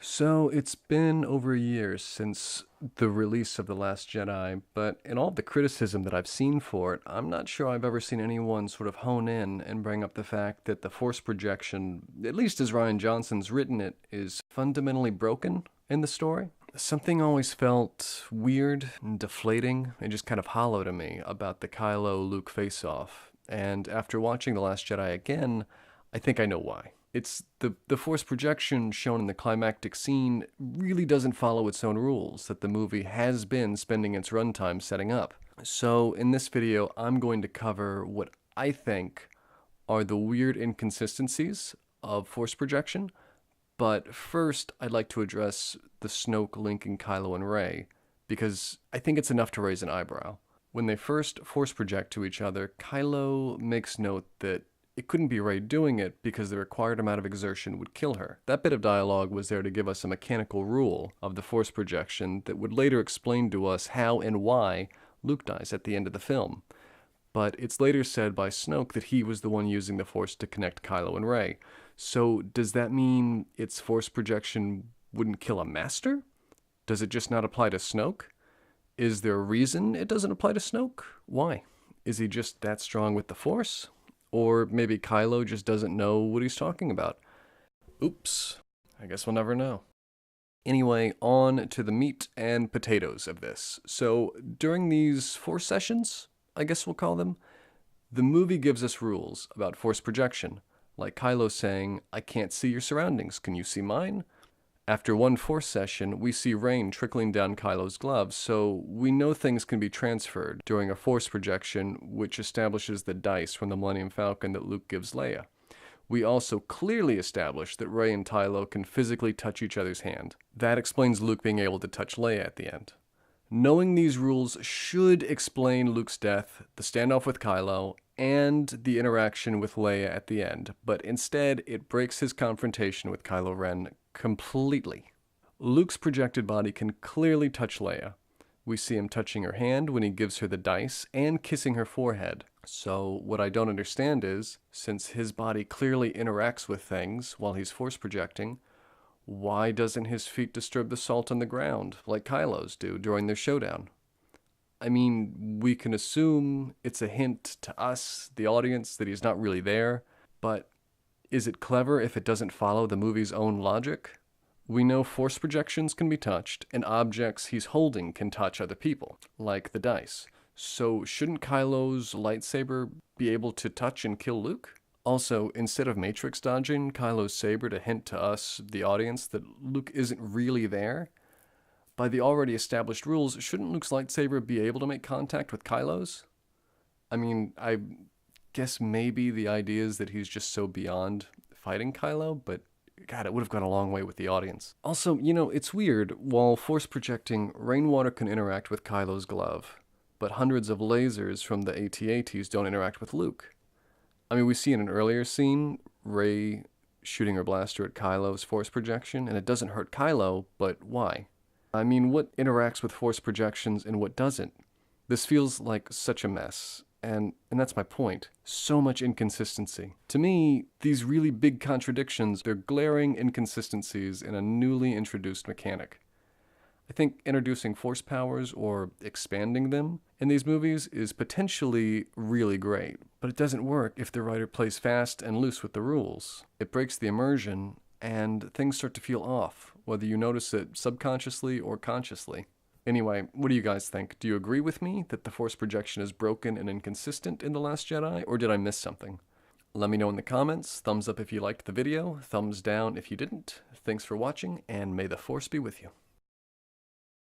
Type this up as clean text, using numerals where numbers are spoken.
So it's been over a year since the release of The Last Jedi, but in all the criticism that I've seen for it, I'm not sure I've ever seen anyone sort of hone in and bring up the fact that the Force projection, at least as Ryan Johnson's written it, is fundamentally broken in the story. Something always felt weird and deflating and just kind of hollow to me about the Kylo Luke face-off. And after watching The Last Jedi again, I think I know why. It's the force projection shown in the climactic scene really doesn't follow its own rules that the movie has been spending its runtime setting up. So in this video, I'm going to cover what I think are the weird inconsistencies of force projection. But first, I'd like to address the Snoke linking Kylo and Rey, because I think it's enough to raise an eyebrow. When they first force project to each other, Kylo makes note that it couldn't be Rey doing it because the required amount of exertion would kill her. That bit of dialogue was there to give us a mechanical rule of the force projection that would later explain to us how and why Luke dies at the end of the film. But it's later said by Snoke that he was the one using the force to connect Kylo and Rey. So does that mean its force projection wouldn't kill a master? Does it just not apply to Snoke? Is there a reason it doesn't apply to Snoke? Why? Is he just that strong with the force? Or maybe Kylo just doesn't know what he's talking about. Oops. I guess we'll never know. Anyway, on to the meat and potatoes of this. So, during these 4 sessions, I guess we'll call them, the movie gives us rules about force projection, like Kylo saying, "I can't see your surroundings, can you see mine?" After one force session, we see rain trickling down Kylo's gloves, so we know things can be transferred during a force projection, which establishes the dice from the Millennium Falcon that Luke gives Leia. We also clearly establish that Rey and Kylo can physically touch each other's hand. That explains Luke being able to touch Leia at the end. Knowing these rules should explain Luke's death, the standoff with Kylo, and the interaction with Leia at the end, but instead it breaks his confrontation with Kylo Ren completely. Luke's projected body can clearly touch Leia. We see him touching her hand when he gives her the dice and kissing her forehead. So what I don't understand is, since his body clearly interacts with things while he's force projecting, why doesn't his feet disturb the salt on the ground like Kylo's do during their showdown? I mean, we can assume it's a hint to us, the audience, that he's not really there, but is it clever if it doesn't follow the movie's own logic? We know force projections can be touched, and objects he's holding can touch other people, like the dice. So shouldn't Kylo's lightsaber be able to touch and kill Luke? Also, instead of Matrix dodging Kylo's saber to hint to us, the audience, that Luke isn't really there, by the already established rules, shouldn't Luke's lightsaber be able to make contact with Kylo's? I mean, I guess maybe the idea is that he's just so beyond fighting Kylo, but God, it would have gone a long way with the audience. Also, it's weird. While force projecting, rainwater can interact with Kylo's glove, but hundreds of lasers from the AT-ATs don't interact with Luke. I mean, we see in an earlier scene, Rey shooting her blaster at Kylo's force projection, and it doesn't hurt Kylo, but why? I mean, what interacts with force projections and what doesn't? This feels like such a mess. And that's my point. So much inconsistency. To me, these really big contradictions, they're glaring inconsistencies in a newly introduced mechanic. I think introducing force powers or expanding them in these movies is potentially really great, but it doesn't work if the writer plays fast and loose with the rules. It breaks the immersion, and things start to feel off, whether you notice it subconsciously or consciously. Anyway, what do you guys think? Do you agree with me that the force projection is broken and inconsistent in The Last Jedi, or did I miss something? Let me know in the comments. Thumbs up if you liked the video, thumbs down if you didn't. Thanks for watching, and may the force be with you.